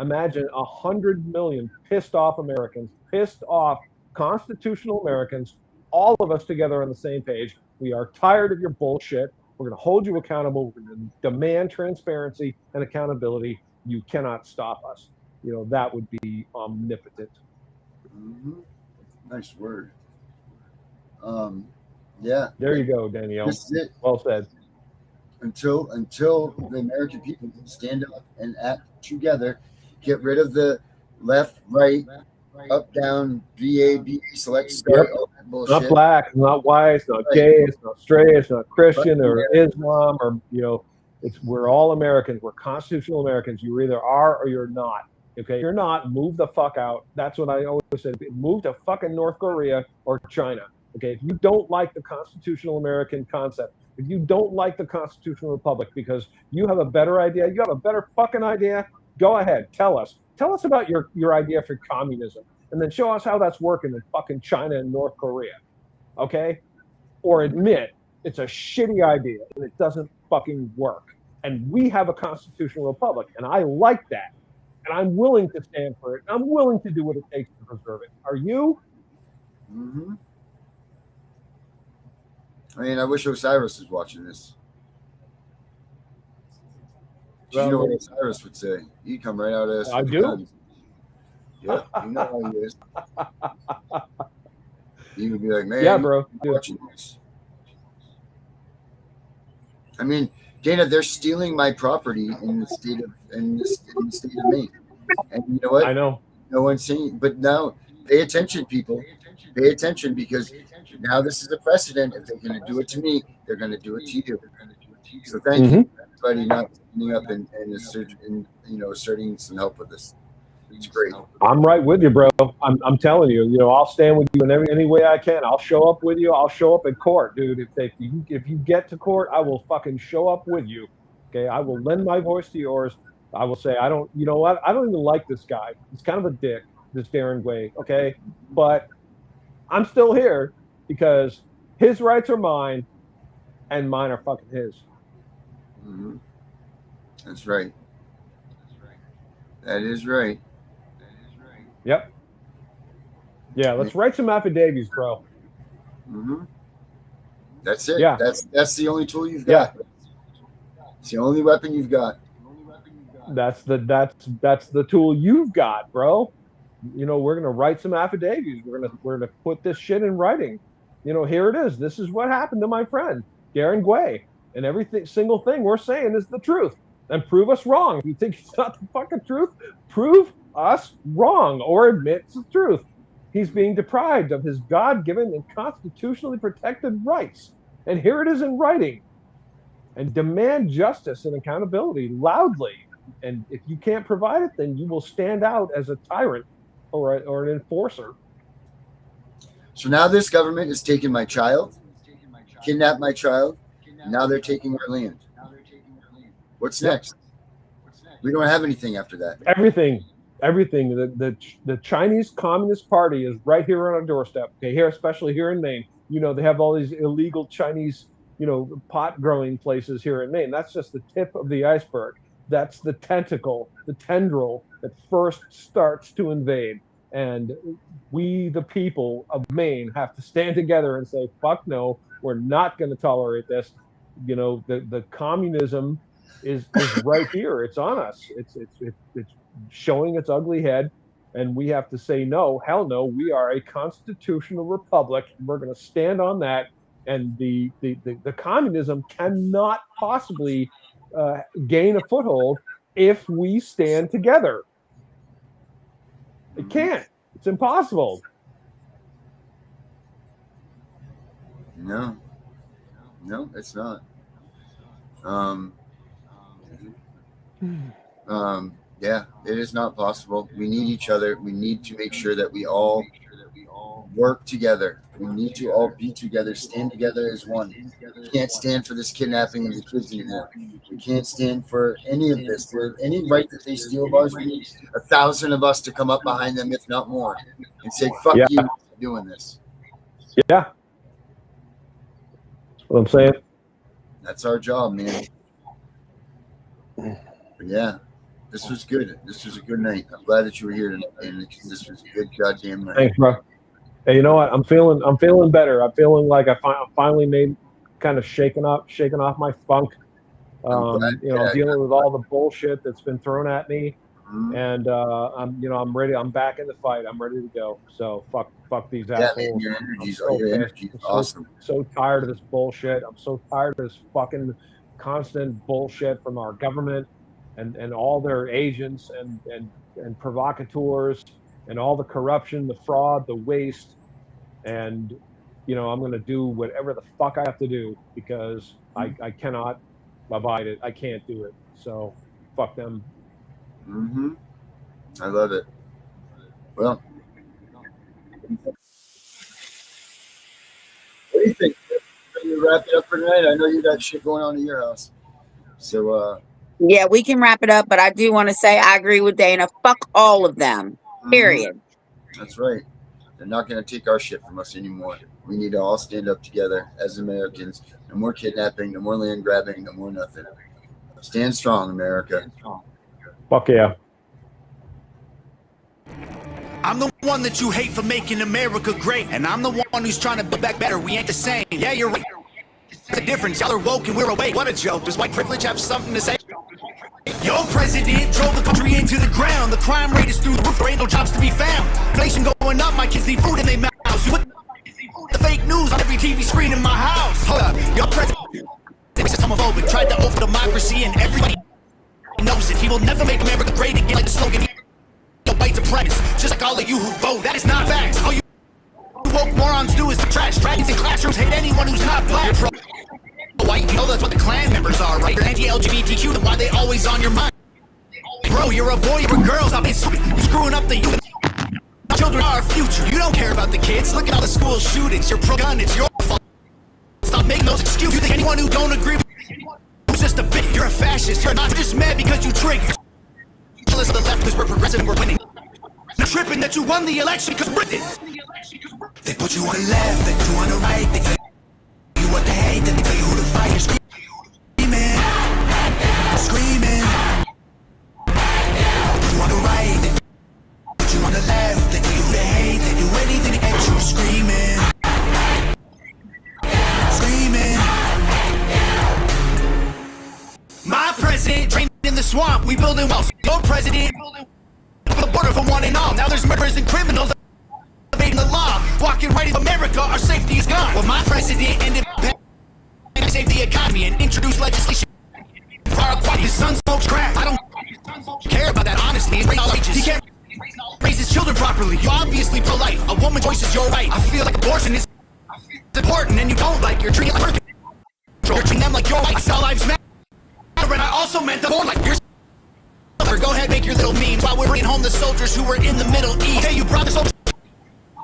Imagine 100 million pissed off Americans, pissed off constitutional Americans, all of us together on the same page. We are tired of your bullshit. We're going to hold you accountable. We're going to demand transparency and accountability. You cannot stop us. That would be omnipotent. Mm-hmm. Nice word. Yeah. There you go, Danielle. This is it. Well said. Until the American people stand up and act together, get rid of the left, right, up, down, BA, select, start, all that bullshit. Not black, not white, it's not gay, it's not straight, it's not Christian or Islam or we're all Americans. We're constitutional Americans. You either are or you're not. Okay, if you're not, move the fuck out. That's what I always say. Move to fucking North Korea or China. Okay, if you don't like the constitutional American concept, if you don't like the constitutional republic because you have a better idea, you have a better fucking idea, go ahead, tell us. Tell us about your idea for communism, and then show us how that's working in fucking China and North Korea. Okay, or admit it's a shitty idea and it doesn't fucking work. And we have a constitutional republic, and I like that. and I'm willing to stand for it. I'm willing to do what it takes to preserve it. Are you? Mm-hmm. I mean, I wish Osiris was watching this. You know what Osiris would say? He'd come right out of us. I do. Guns. Yep, you know how he is. He would be like, man, yeah, bro. Watching this. I mean, Dana, they're stealing my property in the state of Maine, and you know what? I know. No one's saying, but now pay attention, people. Pay attention, because now this is a precedent. If they're going to do it to me, they're going to do it to you. So thank you, everybody, not standing up and asserting some help with this. It's great. I'm right with you, bro. I'm telling you. I'll stand with you in any way I can. I'll show up with you. I'll show up in court, dude. If you get to court, I will fucking show up with you. Okay, I will lend my voice to yours. I will say, I don't. You know what? I don't even like this guy. He's kind of a dick, this Darren Way. Okay, but I'm still here because his rights are mine, and mine are fucking his. Mm-hmm. That's right. That is right. Yep. Yeah, let's write some affidavits, bro. Mm-hmm. That's it. Yeah. That's the only tool you've got. Yeah. It's the only weapon you've got. That's the tool you've got, bro. We're gonna write some affidavits. We're gonna put this shit in writing. Here it is. This is what happened to my friend Darren Gway, and every single thing we're saying is the truth. And prove us wrong. If you think it's not the fucking truth, prove us wrong or admit it's the truth. He's being deprived of his God-given and constitutionally protected rights. And here it is in writing. And demand justice and accountability loudly. And if you can't provide it, then you will stand out as a tyrant or an enforcer. So now this government has taken my child, kidnapped my child. Now they're taking our land. What's next? We don't have anything after that. Everything. The Chinese Communist Party is right here on our doorstep. Okay, here, especially here in Maine. They have all these illegal Chinese, pot growing places here in Maine. That's just the tip of the iceberg. That's the tentacle, the tendril that first starts to invade. And we, the people of Maine, have to stand together and say, fuck no, we're not going to tolerate this. The communism is right here. It's on us. It's showing its ugly head, and we have to say no. Hell no. We are a constitutional republic. We're going to stand on that, and the communism cannot possibly gain a foothold if we stand together. It can't. It's impossible. No, it's not. Yeah, it is not possible. We need each other. We need to make sure that we all work together. We need to all be together, stand together as one. We can't stand for this kidnapping of the kids anymore. We can't stand for any of this. For any right that they steal of ours, we need 1,000 of us to come up behind them, if not more, and say, fuck you for doing this. Yeah. That's what I'm saying. That's our job, man. But yeah, this was good. This was a good night. I'm glad that you were here tonight, and this was a good goddamn night. Thanks, bro. Hey, you know what? I'm feeling better. I'm feeling like I finally kind of shaking off my funk. I'm dealing with all the bullshit that's been thrown at me, and I'm ready. I'm back in the fight. I'm ready to go. So fuck these assholes. Man, your energy's awesome. So tired of this bullshit. I'm so tired of this fucking constant bullshit from our government and all their agents and provocateurs and all the corruption, the fraud, the waste. And, I'm going to do whatever the fuck I have to do because I cannot abide it. I can't do it. So fuck them. Mm-hmm. I love it. Well, what do you think? Can you wrap it up for tonight? I know you got shit going on in your house. So, yeah, we can wrap it up, but I do want to say I agree with Dana. Fuck all of them. Period. That's right. They're not going to take our shit from us anymore. We need to all stand up together as Americans. No more kidnapping, no more land grabbing, no more nothing. Stand strong, America. Fuck yeah. I'm the one that you hate for making America great, and I'm the one who's trying to build back better. We ain't the same. Yeah, you're right. There's a difference. Y'all are woke and we're awake. What a joke. Does white privilege have something to say? Your president drove the country into the ground. The crime rate is through the roof. There ain't no jobs to be found. Inflation going up. My kids need food in their mouths. You put the fake news on every TV screen in my house. Hold up. Your president is homophobic. Tried to over democracy and everybody knows it. He will never make America great again, like the slogan. White supremacists, just like all of you who vote. That is not facts. All you woke morons do is trash dragons in classrooms, hate anyone who's not black. You're pro-white, you know that's what the Klan members are, right? You're anti-LGBTQ, then why they always on your mind? Bro, you're a boy, you're a girl, stop being stupid. You're screwing up the youth. Children are our future. You don't care about the kids. Look at all the school shootings. You're pro-gun, it's your fault. Stop making those excuses. You think anyone who don't agree with who's just a bitch? You're a fascist. You're not just mad because you trigger. Us the left because we're progressive and we're winning. Not tripping that you won the election because we're it. They put you on the left, they put you on the right. They tell you what they hate, then they tell you who to fight. You're screaming, screaming. They put you on the right, they put you on the left. They tell you who they hate, they do anything to get you screaming, screaming. My president trained in the swamp, we building walls. Your president the border for one and all. Now there's murderers and criminals evading the law. Walking right into America, our safety is gone. Well, my president ended save the economy and introduce legislation for our equality. His son smokes crack. I don't care about that, honestly. It's all ages. He can't raise his children properly. You're obviously pro-life. A woman's choice is your right. I feel like abortion is important and you don't like. You're treating like you're treating them like your rights. All lives matter. And I also meant the born like yours. Go ahead, make your little memes while we're bringing home the soldiers who were in the Middle East. Okay, you brought the soldiers home,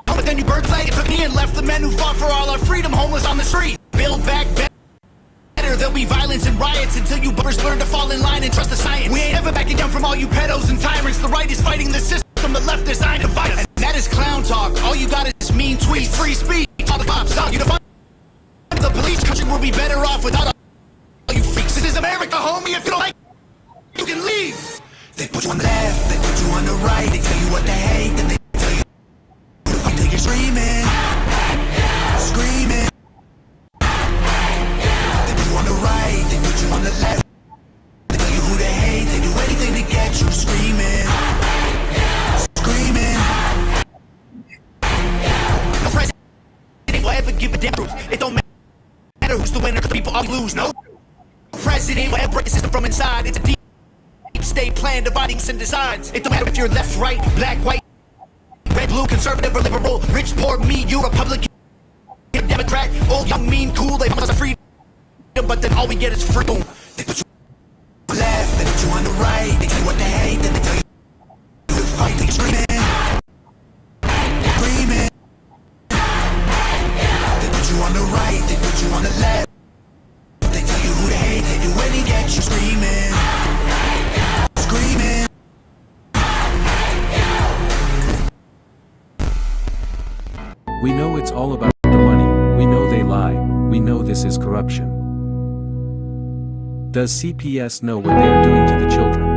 but then you bird flag and took me and left the men who fought for all our freedom homeless on the street. Build back better. There'll be violence and riots until you buggers learn to fall in line and trust the science. We ain't ever backing down from all you pedos and tyrants. The right is fighting the system, the left is trying to fight us. And that is clown talk. All you got is mean tweets, free speech. All the cops stop you to find the police. Country will be better off without all you freaks. This is America, homie. If you don't like, you can leave. They put you on the left, they put you on the right. They tell you what they hate, then they tell you who to fight till you're screaming, screaming. They put you on the right, they put you on the left. They tell you who they hate, they do anything to get you screaming, screaming. No president will ever give a damn truth. It don't matter who's the winner, 'cause people all lose. No president will ever break the system from inside. It's a deep state plan dividing sin decides. It don't matter if you're left, right, black, white, red, blue, conservative, or liberal, rich, poor, me, you, Republican, Democrat, old, young, mean, cool. They promise us freedom, but then all we get is freedom. They put you on the left, they put you on the right. They tell you what they hate, then they tell you who to fight. They screaming, screaming. They put you on the right, they put you on the left. They tell you who they hate, they do anything to get you screaming. Screaming. We know it's all about the money, we know they lie, we know this is corruption. Does CPS know what they are doing to the children?